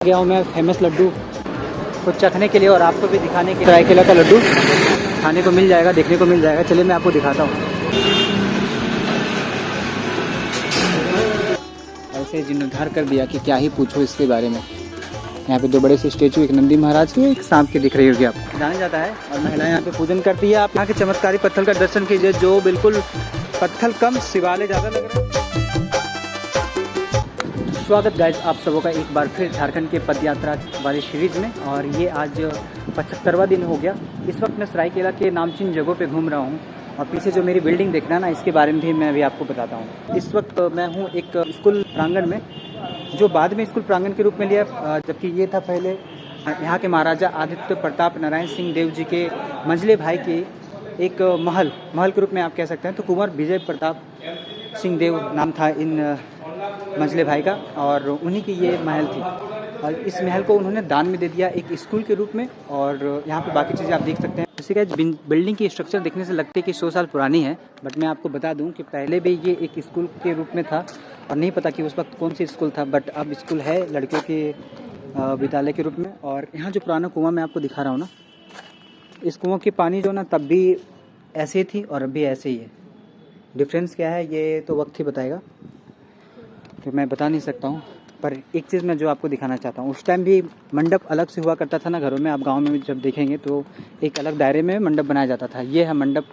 गया हूँ मैं फेमस लड्डू को चखने के लिए और आपको भी दिखाने के लिए। सरायकेला का लड्डू खाने को मिल जाएगा, देखने को मिल जाएगा। चलिए मैं आपको दिखाता हूँ। ऐसे जीर्णोद्धार कर दिया कि क्या ही पूछो इसके बारे में। यहाँ पे दो बड़े से स्टेचू, एक नंदी महाराज की, एक सांप की दिख रही होगी आपको। जाना जाता है और महिलाएं यहाँ पे पूजन करती है। आप यहाँ के चमत्कारी पत्थर का दर्शन कीजिए, जो बिल्कुल पत्थर कम शिवालय ज़्यादा लग रहा है। स्वागत गाइस आप सबों का एक बार फिर झारखंड के पद यात्रा वाली सीरीज़ में। और ये आज 75वां दिन हो गया। इस वक्त मैं सरायकेला के नामचीन जगहों पे घूम रहा हूँ और पीछे जो मेरी बिल्डिंग देख रहा है ना, इसके बारे में भी मैं अभी आपको बताता हूँ। इस वक्त मैं हूँ एक स्कूल प्रांगण में, जो बाद में स्कूल प्रांगण के रूप में लिया, जबकि ये था पहले यहाँ के महाराजा आदित्य प्रताप नारायण सिंह देव जी के मंझले भाई के एक महल के रूप में आप कह सकते हैं। तो कुंवर विजय प्रताप सिंह देव नाम था इन मंझले भाई का, और उन्हीं की ये महल थी। और इस महल को उन्होंने दान में दे दिया एक स्कूल के रूप में। और यहाँ पे बाकी चीज़ें आप देख सकते हैं। जैसे कि बिल्डिंग की स्ट्रक्चर देखने से लगती है कि 100 साल पुरानी है, बट मैं आपको बता दूं कि पहले भी ये एक स्कूल के रूप में था और नहीं पता कि उस वक्त कौन सी स्कूल था, बट अब स्कूल है लड़कियों के विद्यालय के रूप में। और यहाँ जो पुराना कुआं मैं आपको दिखा रहा हूँ ना, इस कुआं की पानी जो ना तब भी ऐसे थी और अभी ऐसे ही है। डिफरेंस क्या है ये तो वक्त ही बताएगा, तो मैं बता नहीं सकता हूँ। पर एक चीज़ मैं जो आपको दिखाना चाहता हूँ, उस टाइम भी मंडप अलग से हुआ करता था ना घरों में। आप गांव में जब देखेंगे तो एक अलग दायरे में मंडप बनाया जाता था। ये है मंडप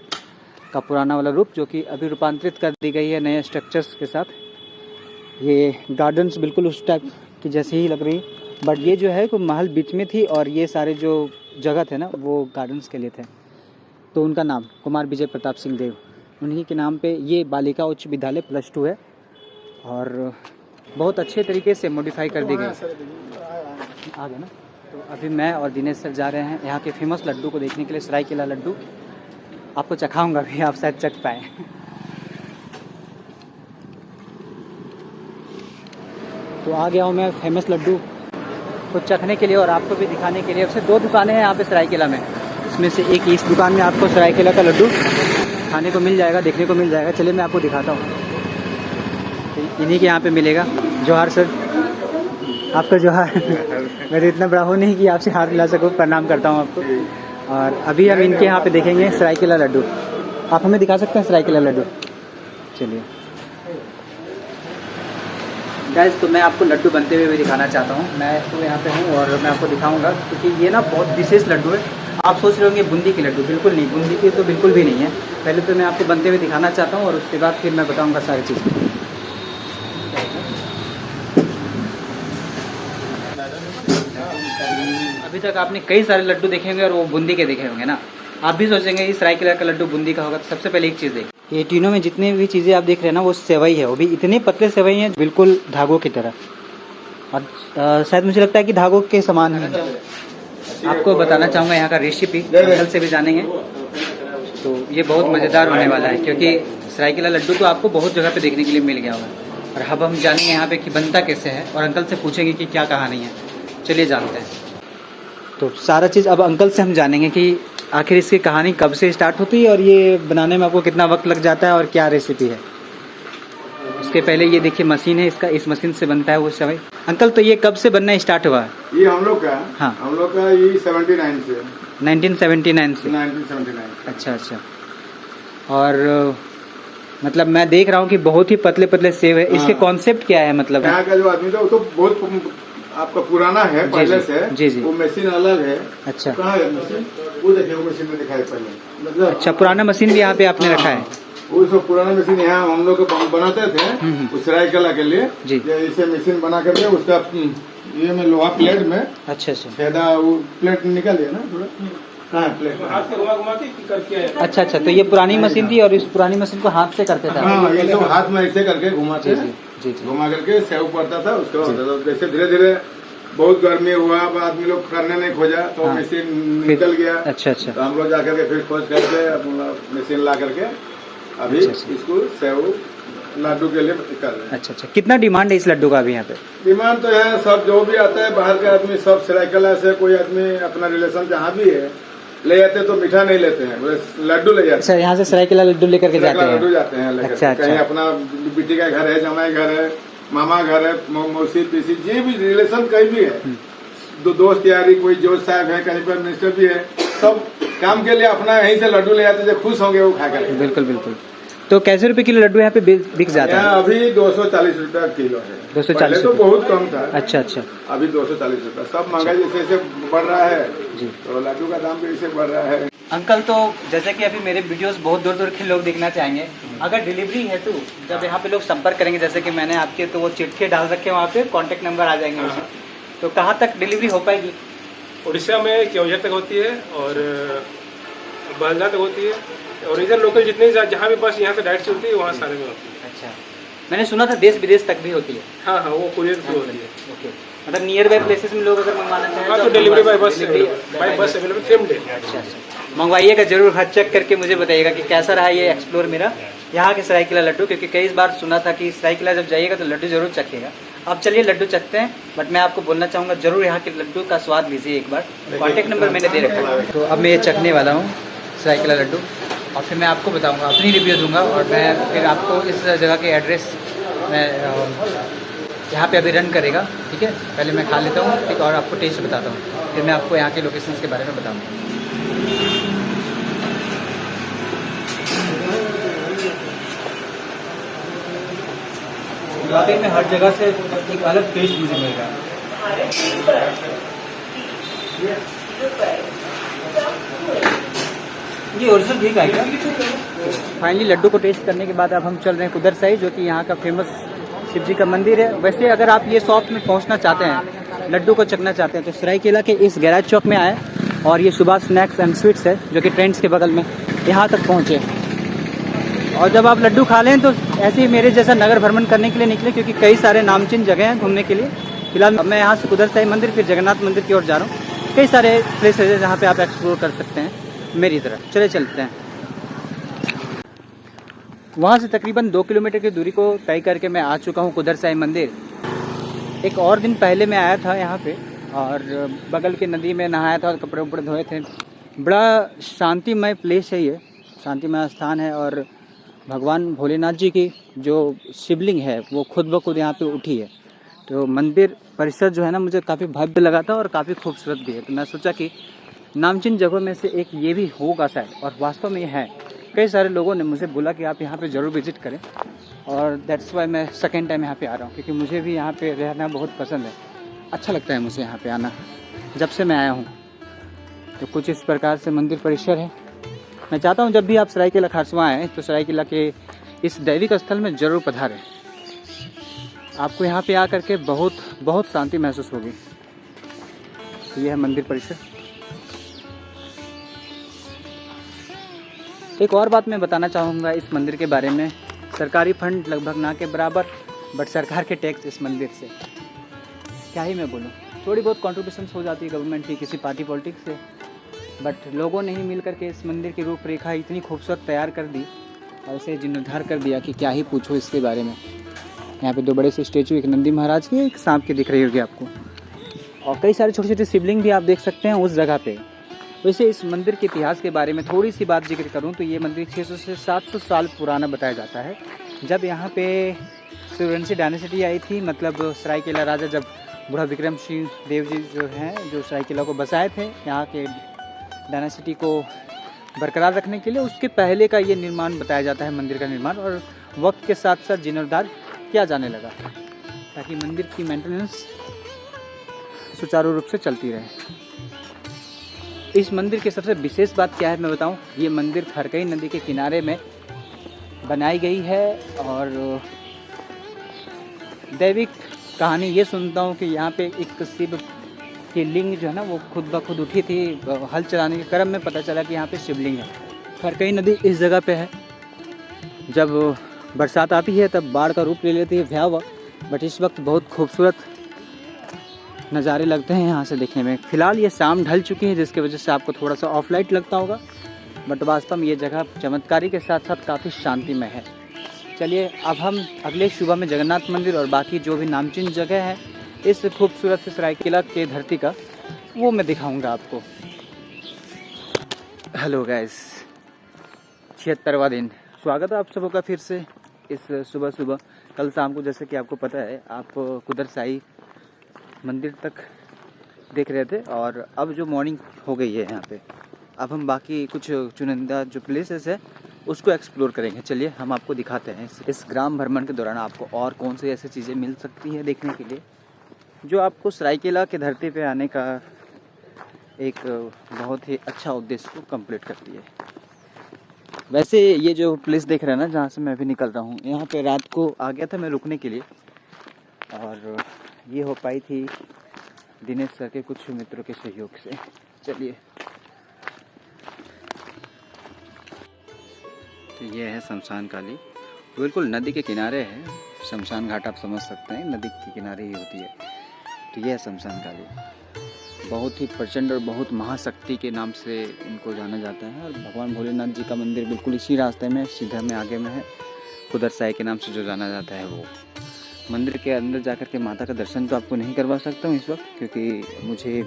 का पुराना वाला रूप, जो कि अभी रूपांतरित कर दी गई है नए स्ट्रक्चर्स के साथ। ये गार्डन्स बिल्कुल उस टाइप की जैसी ही लग रही, बट ये जो है वो महल बीच में थी और ये सारे जो जगह थे ना वो गार्डन्स के लिए थे। तो उनका नाम कुमार विजय प्रताप सिंह देव, उन्हीं के नाम पे ये बालिका उच्च विद्यालय +2 है और बहुत अच्छे तरीके से मॉडिफाई कर दी गई। आ गया ना। तो अभी मैं और दिनेश सर जा रहे हैं यहाँ के फेमस लड्डू को देखने के लिए। सरायकेला लड्डू आपको चखाऊंगा भी, आप शायद चख पाए। तो आ गया हूँ मैं फेमस लड्डू को चखने के लिए और आपको भी दिखाने के लिए। वैसे 2 दुकानें हैं यहाँ पे सरायकेला में, इसमें से एक इस दुकान में आपको सरायकेला का लड्डू खाने को मिल जाएगा, देखने को मिल जाएगा। चलिए मैं आपको दिखाता हूँ। इन्हीं के यहाँ पे मिलेगा। जोहार सर, आपका जोहार। मैं तो इतना बड़ा हूँ नहीं कि आपसे हाथ मिला सकूँ, प्रणाम करता हूँ आपको। और अभी हम इनके यहाँ पे देखेंगे सरायकेला लड्डू। आप हमें दिखा सकते हैं सरायकेला लड्डू? चलिए गाइस, तो मैं आपको लड्डू बनते हुए भी दिखाना चाहता हूँ। मैं तो यहाँ पे हूँ और मैं आपको दिखाऊँगा, क्योंकि ये ना बहुत विशेष लड्डू है। आप सोच रहे होंगे बूंदी की लड्डू, बिल्कुल नहीं, बूंदी की तो बिल्कुल भी नहीं है। पहले तो मैं आपको बनते हुए दिखाना चाहता हूँ और उसके बाद फिर मैं बताऊँगा सारी चीज़। अभी तक आपने कई सारे लड्डू देखे होंगे और वो बूंदी के देखे होंगे ना। आप भी सोचेंगे इस सरायकेला का लड्डू बूंदी का होगा। तो सबसे पहले एक चीज़ देखिए, ये तीनों में जितने भी चीज़ें आप देख रहे हैं ना, वो सेवई है। वो भी इतने पतले सेवई हैं, बिल्कुल धागों की तरह। और शायद मुझे लगता है कि धागों के समान है। आपको बताना चाहूँगा यहाँ का रेसिपी, अंकल से भी जानेंगे। तो ये बहुत मज़ेदार होने वाला है, क्योंकि सरायकेला लड्डू तो आपको बहुत जगह पे देखने के लिए मिल गया होगा। और अब हम जानेंगे यहाँ पे कि बनता कैसे है और अंकल से पूछेंगे कि क्या कहानी है। चलिए जानते हैं। तो सारा चीज़ अब अंकल से हम जानेंगे कि आखिर इसकी कहानी कब से स्टार्ट होती है और ये बनाने में आपको कितना वक्त लग जाता है और क्या रेसिपी है। उसके पहले ये देखिए मशीन है इसका, इस मशीन से बनता है वो सेवई। अंकल, तो ये कब से बनना स्टार्ट हुआ? ये हम लोग का, हाँ, हम लोग का ये 79 से 1979 से। 1979। अच्छा। और मतलब मैं देख रहा हूँ कि बहुत ही पतले पतले सेव है। इसके कॉन्सेप्ट क्या है? मतलब यहाँ का जो आदमी था वो तो बहुत आपका पुराना है पहले से। जी। वो मशीन अलग है। अच्छा, कहाँ है मशीन? वो देखिए, वो मशीन में दिखाई पहले। मतलब अच्छा, पुराना मशीन भी यहाँ पे आपने रखा है? वो सब पुराना मशीन यहाँ हम लोग बनाते थे उस सरायकेला के लिए जी। इसे मशीन बना करके उसका ये में लोहा प्लेट में अच्छा छेदा, वो प्लेट निकल गया ना थोड़ा। कहाँ है प्लेट? अच्छा। तो ये पुरानी मशीन थी और इस पुरानी मशीन को हाथ से करते थे? हाँ, ये सब हाथ में ऐसे करके घुमाते थे। जी। घुमा करके सेव पड़ता था, उसके बाद जैसे धीरे धीरे बहुत गर्मी हुआ, अब आदमी लोग करने नहीं खोजा तो हाँ, मशीन निकल गया। अच्छा। तो हम लोग जाकर के फिर खोज करके अपना मशीन ला करके अभी इसको सेव लड्डू के लिए कर रहे हैं। अच्छा। कितना डिमांड है इस लड्डू का अभी यहाँ पे? डिमांड तो है, सब जो भी आता है बाहर के आदमी सब सरायकेला से, कोई आदमी अपना रिलेशन जहाँ भी है ले जाते तो मीठा नहीं लेते हैं, लड्डू ले जाते हैं। अच्छा, यहाँ से सरायकेला लड्डू लेकर के जाते हैं? लड्डू जाते हैं लेकर। अच्छा। कहीं अपना बेटी का घर है, जमाई घर है, मामा घर है, मौसी पीसी, जे भी रिलेशन कहीं भी है, दोस्त यारी, कोई जोश साहब है, कहीं पर मिनिस्टर भी है, सब काम के लिए अपना यहीं से लड्डू ले आते, जो खुश होंगे वो खा कर। बिल्कुल बिल्कुल। तो कैसे रुपए किलो लड्डू यहाँ पे बिक जाता है? यहाँ अभी 240 रुपया किलो है। 240 पहले तो बहुत कम था। अच्छा अच्छा। अभी 240 रुपया। सब महंगाई जैसे जैसे बढ़ रहा है जी, तो लड्डू का दाम भी ऐसे बढ़ रहा है। अंकल तो जैसे कि अभी मेरे वीडियोस बहुत दूर दूर के लोग देखना चाहेंगे, अगर डिलीवरी है तो जब यहाँ पे लोग संपर्क करेंगे, जैसे कि मैंने आपके तो वो चिट्ठी डाल रखे वहाँ पे, कांटेक्ट नंबर आ जाएंगे उसमें, तो कहाँ तक डिलीवरी हो पाएगी? उड़ीसा में केवझर तक होती है और बालदा तक होती है, और इधर लोकल जितने जहाँ भी बस यहाँ से डायरेक्ट चलती है वहाँ सारे में होती है। अच्छा, मैंने सुना था देश विदेश तक भी होती है। हाँ हाँ, वो कुरियर थ्रू होती है। ओके, मतलब नियर बाय प्लेसेस में लोग अगर मंगवाना चाहें हाँ, तो डिलीवरी बाय बस अवेलेबल सेम डे। अच्छा अच्छा, मंगवाइएगा जरूर, हाथ चेक करके मुझे बताइएगा कि कैसा रहा ये एक्सप्लोर मेरा यहाँ के सरायकेला लड्डू, क्योंकि कई बार सुना था कि सरायकेला जब जाइएगा तो लड्डू जरूर चखेगा। अब चलिए लड्डू चखते हैं, बट मैं आपको बोलना चाहूँगा जरूर यहाँ के लड्डू का स्वाद लीजिए एक बार। कॉन्टेक्ट नंबर मैंने दे रखा है। तो अब मैं ये चखने वाला हूँ सरायकेला लड्डू, और फिर मैं आपको बताऊँगा, अपनी रिव्यू दूंगा, और मैं फिर आपको इस जगह के एड्रेस मैं यहाँ पे अभी रन करेगा, ठीक है। पहले मैं खा लेता हूँ, ठीक, और आपको टेस्ट बताता हूँ, फिर मैं आपको यहाँ के लोकेशंस के बारे में बताऊँगा। वाकई में हर जगह से एक अलग टेस्ट मुझे मिल रहा है। ये ओरिजिनल घी का है क्या? फाइनली लड्डू को टेस्ट करने के बाद अब हम चल रहे हैं कुदर साई, जो कि यहाँ का फेमस शिव जी का मंदिर है। वैसे अगर आप ये शॉप में पहुँचना चाहते हैं, लड्डू को चखना चाहते हैं, तो सरायकेला के इस गैराज चौक में आए, और ये सुबह स्नैक्स एंड स्वीट्स है जो कि ट्रेंड्स के बगल में, यहाँ तक पहुँचे। और जब आप लड्डू खा लें तो ऐसे ही मेरे जैसा नगर भ्रमण करने के लिए निकले, क्योंकि कई सारे नामचीन जगह हैं घूमने के लिए। फिलहाल मैं यहाँ से कुदर साई मंदिर, फिर जगन्नाथ मंदिर की ओर जा रहा हूँ। कई सारे प्लेसेज हैं जहाँ पे आप एक्सप्लोर कर सकते हैं मेरी तरह। चले चलते हैं। वहाँ से तकरीबन 2 किलोमीटर की दूरी को तय करके मैं आ चुका हूँ कुदर साई मंदिर। एक और दिन पहले मैं आया था यहाँ पे, और बगल के नदी में नहाया था, कपड़े उपड़े धोए थे। बड़ा शांतिमय प्लेस है ये, शांतिमय स्थान है, और भगवान भोलेनाथ जी की जो शिवलिंग है वो खुद ब खुद यहाँ पे उठी है। तो मंदिर परिसर जो है ना, मुझे काफ़ी भव्य लगा था और काफ़ी खूबसूरत भी है। तो मैं सोचा कि नामचीन जगहों में से एक ये भी होगा शायद, और वास्तव में ये है। कई सारे लोगों ने मुझे बोला कि आप यहाँ पे ज़रूर विजिट करें, और दैट्स वाई मैं सेकेंड टाइम यहाँ पे आ रहा हूँ, क्योंकि मुझे भी यहाँ पे रहना बहुत पसंद है। अच्छा लगता है मुझे यहाँ पे आना, जब से मैं आया हूँ। तो कुछ इस प्रकार से मंदिर परिसर है। मैं चाहता हूँ जब भी आप सरायकेला खारसवां आएँ तो सरायकेला के इस दैविक स्थल में ज़रूर पधारें। आपको यहाँ पे आकर के बहुत बहुत शांति महसूस होगी। तो यह है मंदिर परिसर। एक और बात मैं बताना चाहूँगा इस मंदिर के बारे में। सरकारी फंड लगभग ना के बराबर, बट सरकार के टैक्स इस मंदिर से, क्या ही मैं बोलूँ, थोड़ी बहुत कॉन्ट्रीब्यूशन हो जाती है गवर्नमेंट की, किसी पार्टी पॉलिटिक्स से, बट लोगों ने ही मिल करके इस मंदिर की रूपरेखा इतनी खूबसूरत तैयार कर दी और इसे जीर्णोद्धार कर दिया कि क्या ही पूछो इसके बारे में। यहाँ पे 2 बड़े से स्टेचू, एक नंदी महाराज की, एक सांप की दिख रही होगी आपको, और कई सारे छोटे छोटे शिवलिंग भी आप देख सकते हैं उस जगह पे। वैसे इस मंदिर के इतिहास के बारे में थोड़ी सी बात जिक्र करूँ तो ये मंदिर 600 से 700 साल पुराना बताया जाता है। जब यहाँ पे सूर्यवंशी डायनेसिटी आई थी, मतलब सरायकेला राजा जब बूढ़ा विक्रम सिंह देव जी जो हैं, जो सरायकेला को बसाए थे यहाँ के डायनेसिटी को बरकरार रखने के लिए, उसके पहले का ये निर्माण बताया जाता है, मंदिर का निर्माण। और वक्त के साथ साथ जीर्णोद्धार किया जाने लगा ताकि मंदिर की मेंटेनेंस सुचारू रूप से चलती रहे। इस मंदिर की सबसे विशेष बात क्या है मैं बताऊं, ये मंदिर खरकई नदी के किनारे में बनाई गई है। और दैविक कहानी ये सुनता हूँ कि यहाँ पे एक शिव की लिंग जो है ना वो खुद ब खुद उठी थी हल चलाने के क्रम में, पता चला कि यहाँ पे शिवलिंग है। खरकई नदी इस जगह पे है, जब बरसात आती है तब बाढ़ का रूप ले लेती है भयावह, बट इस वक्त बहुत खूबसूरत नज़ारे लगते हैं यहाँ से देखने में। फ़िलहाल ये शाम ढल चुकी है जिसकी वजह से आपको थोड़ा सा ऑफ लाइट लगता होगा, बट वास्तव में ये जगह चमत्कारी के साथ साथ काफ़ी शांतिमय है। चलिए अब हम अगले सुबह में जगन्नाथ मंदिर और बाकी जो भी नामचीन जगह है इस खूबसूरत से सरायकेला के धरती का, वो मैं दिखाऊंगा आपको। हेलो गाइस, 76वां दिन, स्वागत है आप सबों का फिर से इस सुबह सुबह कल शाम को जैसे कि आपको पता है, आप कुदर साई मंदिर तक देख रहे थे और अब जो मॉर्निंग हो गई है यहाँ पे, अब हम बाकी कुछ चुनिंदा जो प्लेसेस है उसको एक्सप्लोर करेंगे। चलिए हम आपको दिखाते हैं इस ग्राम भ्रमण के दौरान आपको और कौन सी ऐसी चीज़ें मिल सकती हैं देखने के लिए जो आपको सरायकेला के धरती पे आने का एक बहुत ही अच्छा उद्देश्य को कंप्लीट करती है। वैसे ये जो प्लेस देख रहे हैं ना, जहाँ से मैं अभी निकल रहा हूँ, यहाँ पे रात को आ गया था मैं रुकने के लिए और ये हो पाई थी दिनेश सर के कुछ मित्रों के सहयोग से। चलिए, तो ये है शमशान काली, बिल्कुल नदी के किनारे है। शमशान घाट आप समझ सकते हैं, नदी के किनारे ही होती है। तो ये है शमशान काली, बहुत ही प्रचंड और बहुत महाशक्ति के नाम से इनको जाना जाता है। और भगवान भोलेनाथ जी का मंदिर बिल्कुल इसी रास्ते में सीधा में आगे में है, कुदर साई के नाम से जो जाना जाता है। वो मंदिर के अंदर जाकर के माता का दर्शन तो आपको नहीं करवा सकता हूँ इस वक्त, क्योंकि मुझे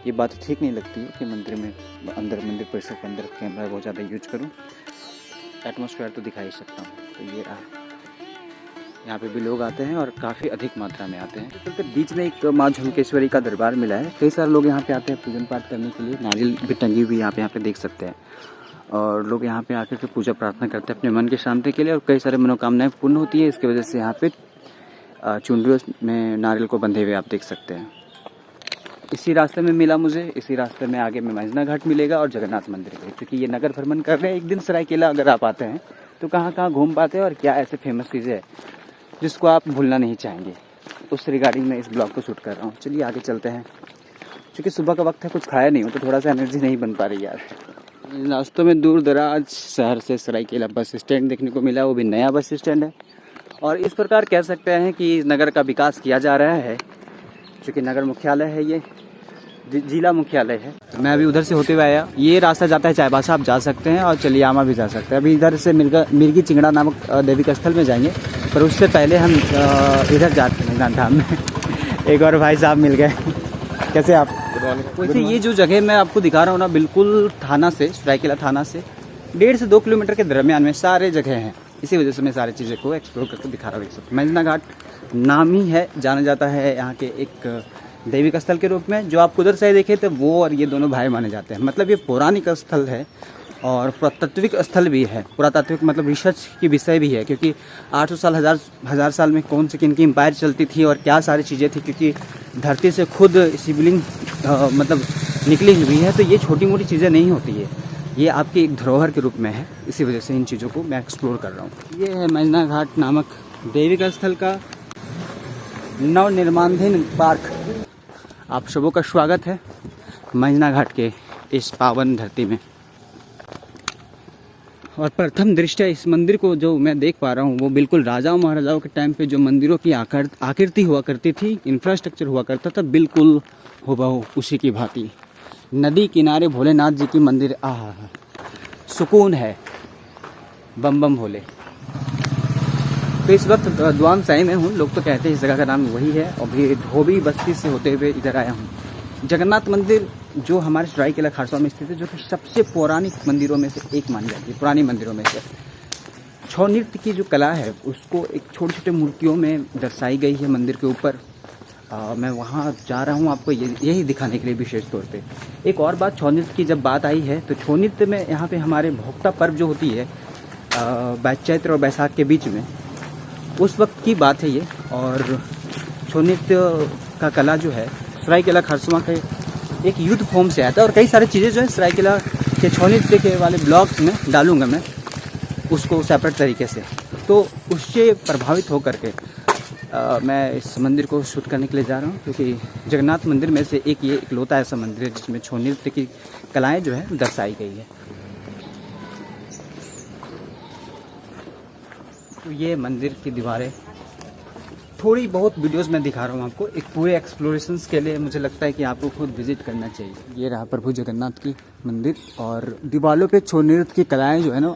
ये बात ठीक नहीं लगती है कि मंदिर परिसर के अंदर कैमरा बहुत ज़्यादा यूज करूँ। एटमॉस्फेयर तो दिखा ही सकता हूँ। तो ये रहा, यहाँ पे भी लोग आते हैं और काफ़ी अधिक मात्रा में आते हैं। तो बीच में एक माँ झुमकेश्वरी का दरबार मिला है, कई सारे लोग यहाँ पे आते हैं पूजन पाठ करने के लिए। नारियल भी टंगी हुई यहाँ पे देख सकते हैं और लोग यहाँ पे आकर के पूजा प्रार्थना करते हैं अपने मन की शांति के लिए और कई सारे मनोकामनाएं पूर्ण होती है। इसकी वजह से यहाँ पे चुनरियों में नारियल को बंधे हुए आप देख सकते हैं। इसी रास्ते में मिला मुझे, इसी रास्ते में आगे में मैजना घाट मिलेगा और जगन्नाथ मंदिर भी, क्योंकि ये नगर भ्रमण कर रहे हैं। एक दिन सरायकेला अगर आप आते हैं तो कहाँ कहाँ घूम पाते हैं और क्या ऐसे फेमस चीज़ें है जिसको आप भूलना नहीं चाहेंगे, उस रिगार्डिंग मैं इस ब्लॉग को शूट कर रहा हूँ। चलिए आगे चलते हैं, क्योंकि सुबह का वक्त है, कुछ खाया नहीं हो तो थोड़ा सा एनर्जी नहीं बन पा रही यार। रास्तों में दूर दराज शहर से सरायकेला बस स्टैंड देखने को मिला, वो भी नया बस स्टैंड है। और इस प्रकार कह सकते हैं कि नगर का विकास किया जा रहा है, क्योंकि नगर मुख्यालय है, ये जिला मुख्यालय है। मैं अभी उधर से होते हुए आया, ये रास्ता जाता है चाईबासा, आप जा सकते हैं और चलियामा भी जा सकते हैं। अभी इधर से मिर्गी चिंगड़ा नामक देवी का स्थल में जाएंगे, पर उससे पहले हम इधर जाते हैं गांधाम में। एक और भाई साहब मिल गए, कैसे आप? वैसे ये जो जगह मैं आपको दिखा रहा हूँ ना, बिल्कुल थाना से, सरायकेला थाना से 1.5 से 2 किलोमीटर के दरमियान में सारे जगह हैं। इसी वजह से मैं सारी चीज़ें को एक्सप्लोर करके दिखा रहा हूँ। देख सकते मैजना घाट नाम ही है, जाना जाता है यहाँ के एक दैविक स्थल के रूप में। जो आप कुदर साई देखे थे वो और ये दोनों भाई माने जाते हैं। मतलब ये पौराणिक स्थल है और पुरातात्विक स्थल भी है। पुरातात्विक मतलब रिसर्च की विषय भी है, क्योंकि 800 साल हजार साल में कौन सी किन की एम्पायर चलती थी और क्या सारी चीज़ें थी, क्योंकि धरती से खुद शिवलिंग मतलब निकली हुई है। तो ये छोटी मोटी चीज़ें नहीं होती है, ये आपकी एक धरोहर के रूप में है। इसी वजह से इन चीज़ों को मैं एक्सप्लोर कर रहा हूँ। ये है मैजना घाट नामक दैविक स्थल का नवनिर्माणाधीन पार्क। आप सबों का स्वागत है मैजना घाट के इस पावन धरती में। और प्रथम दृष्टया इस मंदिर को जो मैं देख पा रहा हूँ वो बिल्कुल राजाओं महाराजाओं के टाइम पे जो मंदिरों की आकृति हुआ करती थी, इंफ्रास्ट्रक्चर हुआ करता था, बिल्कुल हुबहू उसी की भांति। नदी किनारे भोलेनाथ जी की मंदिर, आहा सुकून है, बम बम भोले। तो इस वक्त द्वान साई में हूँ, लोग तो कहते हैं इस जगह का नाम वही है। अभी धोबी बस्ती से होते हुए इधर आया हूँ। जगन्नाथ मंदिर जो हमारे सरायकेला खारसा में स्थित है, जो कि सबसे पौराणिक मंदिरों में से एक मानी जाती है, पुरानी मंदिरों में से। छौ नृत्य की जो कला है उसको एक छोटे छोटे मूर्तियों में दर्शाई गई है मंदिर के ऊपर। मैं वहाँ जा रहा हूँ आपको यही दिखाने के लिए विशेष तौर पे। एक और बात, छौ नृत्य की जब बात आई है तो छौ नृत्य में यहाँ पे हमारे भोक्ता पर्व जो होती है चैत्र और बैसाख के बीच में, उस वक्त की बात है ये। और छौ नृत्य का कला जो है सरायकेला खरसुआ के एक यूथ फॉर्म से आता है। और कई सारी चीज़ें जो है सरायकेला के छौ नृत्य के वाले ब्लॉग्स में डालूंगा मैं उसको सेपरेट तरीके से। तो उससे प्रभावित होकर के मैं इस मंदिर को शूट करने के लिए जा रहा हूँ, क्योंकि जगन्नाथ मंदिर में से एक ये इकलौता ऐसा मंदिर है जिसमें छौ नृत्य की कलाएँ जो है दर्शाई गई है। तो ये मंदिर की दीवारें, थोड़ी बहुत वीडियोस में दिखा रहा हूँ आपको। एक पूरे एक्सप्लोरेशंस के लिए मुझे लगता है कि आपको खुद विजिट करना चाहिए। ये रहा प्रभु जगन्नाथ की मंदिर और दीवारों पे छौ नृत्य की कलाएँ जो है ना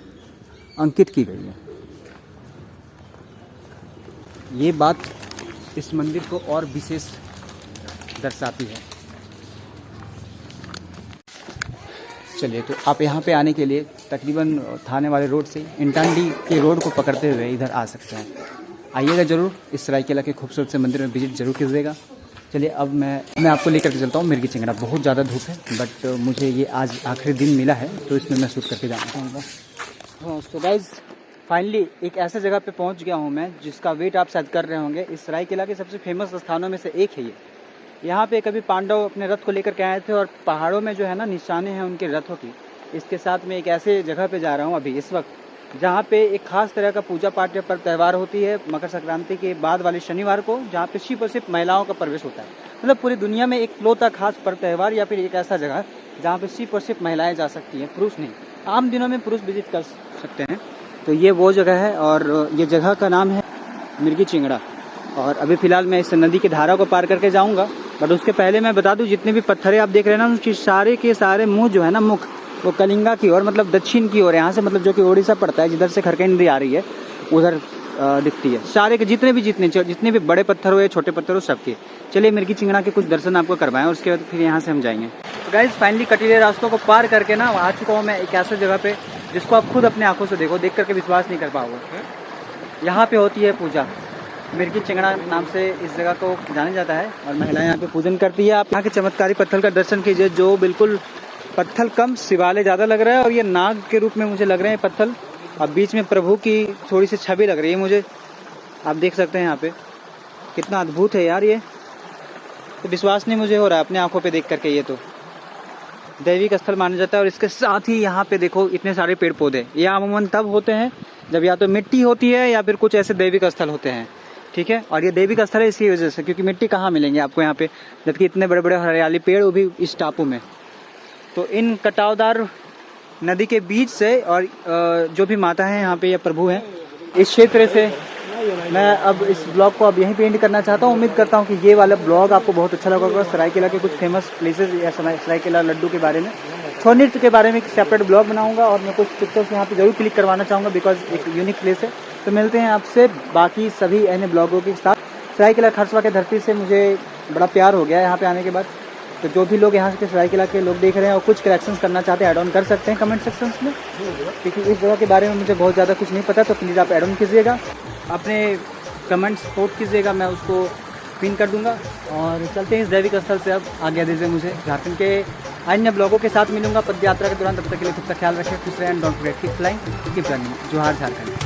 अंकित की गई है। ये बात इस मंदिर को और विशेष दर्शाती है। चलिए, तो आप यहाँ पे आने के लिए तकरीबन थाने वाले रोड से इंटांडी के रोड को पकड़ते हुए इधर आ सकते हैं। आइएगा ज़रूर, इस सरायकेला के खूबसूरत से मंदिर में विजिट जरूर कीजिएगा। चलिए अब मैं आपको लेकर के चलता हूँ मिर्गी चिंगड़ा। बहुत ज़्यादा धूप है, बट मुझे ये आज आखिरी दिन मिला है तो इसमें मैं शूट करके जाना चाहूँगा। तो गाइज़ फाइनली एक ऐसे जगह पे पहुँच गया हूँ मैं जिसका वेट आप शायद कर रहे होंगे। इस सरायकेला के सबसे फेमस स्थानों में से एक है ये। यहाँ पे कभी पांडव अपने रथ को लेकर के आए थे और पहाड़ों में जो है ना निशाने हैं उनके रथों की। इसके साथ में एक ऐसे जगह पे जा रहा हूँ अभी इस वक्त जहाँ पे एक खास तरह का पूजा पाठ या पर्व त्यौहार होती है मकर संक्रांति के बाद वाले शनिवार को, जहाँ पे सिर्फ और सिर्फ महिलाओं का प्रवेश होता है। मतलब पूरी दुनिया में एक इकलौता खास पर्व त्यौहार या फिर एक ऐसा जगह जहाँ पे सिर्फ और सिर्फ महिलाएं जा सकती हैं, पुरुष नहीं। आम दिनों में पुरुष विजिट कर सकते हैं। तो ये वो जगह है और ये जगह का नाम है मिर्गी चिंगड़ा। और अभी फ़िलहाल मैं इस नदी की धारा को पार करके जाऊँगा, बट उसके पहले मैं बता दूँ जितने भी पत्थरें आप देख रहे हैं ना उसके सारे के सारे मुँह जो है ना मुख वो कलिंगा की ओर, मतलब दक्षिण की ओर, यहाँ से मतलब जो कि ओडिशा पड़ता है, जिधर से खरकई नदी आ रही है उधर दिखती है। सारे के जितने भी बड़े पत्थर हो या छोटे पत्थर हो सबके। चलिए मिर्गी चिंगड़ा के कुछ दर्शन आपको करवाएं और उसके बाद फिर यहाँ से हम जाएंगे। तो गाइस फाइनली कटीले रास्तों को पार करके ना आ चुका हूँ मैं एक ऐसे जगह पे जिसको आप खुद अपने आंखों से देखो, देख करके विश्वास नहीं कर पाओगे। यहाँ पे होती है पूजा, मिर्गी चिंगड़ा नाम से इस जगह को जाना जाता है और महिलाएं यहाँ पे पूजन करती है। आप यहाँ के चमत्कारी पत्थर का दर्शन कीजिए, जो बिल्कुल पत्थर कम शिवालय ज़्यादा लग रहा है और ये नाग के रूप में मुझे लग रहे हैं पत्थर। अब बीच में प्रभु की थोड़ी सी छवि लग रही है मुझे, आप देख सकते हैं यहाँ पे। कितना अद्भुत है यार, ये तो विश्वास नहीं मुझे हो रहा है अपने आंखों पे देख करके। ये तो दैविक स्थल माना जाता है और इसके साथ ही यहाँ पे देखो इतने सारे पेड़ पौधे। ये अमूमन तब होते हैं जब या तो मिट्टी होती है या फिर कुछ ऐसे दैविक स्थल होते हैं, ठीक है। और ये दैविक स्थल है इसी वजह से, क्योंकि मिट्टी कहाँ मिलेंगे आपको यहाँ पे, जबकि इतने बड़े बड़े हरियाली पेड़ वो भी इस टापू में। तो इन कटावदार नदी के बीच से और जो भी माता है यहाँ पे या प्रभु हैं, इस क्षेत्र से मैं अब इस ब्लॉग को अब यहीं पे एंड करना चाहता हूँ। उम्मीद करता हूँ कि ये वाला ब्लॉग आपको बहुत अच्छा लगा होगा। सरायकेला के कुछ फेमस प्लेसेस या सरायकेला लड्डू के बारे में, छौ नृत्य के बारे में एक सेपरेट ब्लॉग बनाऊंगा और मैं कुछ पिक्चर्स यहाँ पे जरूर क्लिक करवाना चाहूँगा बिकॉज एक यूनिक प्लेस है। तो मिलते हैं आपसे बाकी सभी अन्य ब्लॉगों के साथ। सरायकेला खरसवा के धरती से मुझे बड़ा प्यार हो गया है यहाँ पे आने के बाद। तो जो भी लोग यहाँ के सरायकेला के लोग देख रहे हैं और कुछ करेक्शंस करना चाहते हैं ऐड ऑन कर सकते हैं कमेंट सेक्शंस में, क्योंकि इस जगह के बारे में मुझे बहुत ज़्यादा कुछ नहीं पता। तो प्लीज़ आप ऐड ऑन कीजिएगा, अपने कमेंट्स पोस्ट कीजिएगा, मैं उसको पिन कर दूंगा। और चलते हैं इस दैविक स्थल से, अब आज्ञा दीजिए मुझे। झारखंड के अन्य ब्लॉगों के साथ मिलूंगा पद यात्रा के दौरान। तब तक के लिए खुद का ख्याल रखें, खुश रहें, don't forget keep flying keep running. जोहार झारखंड।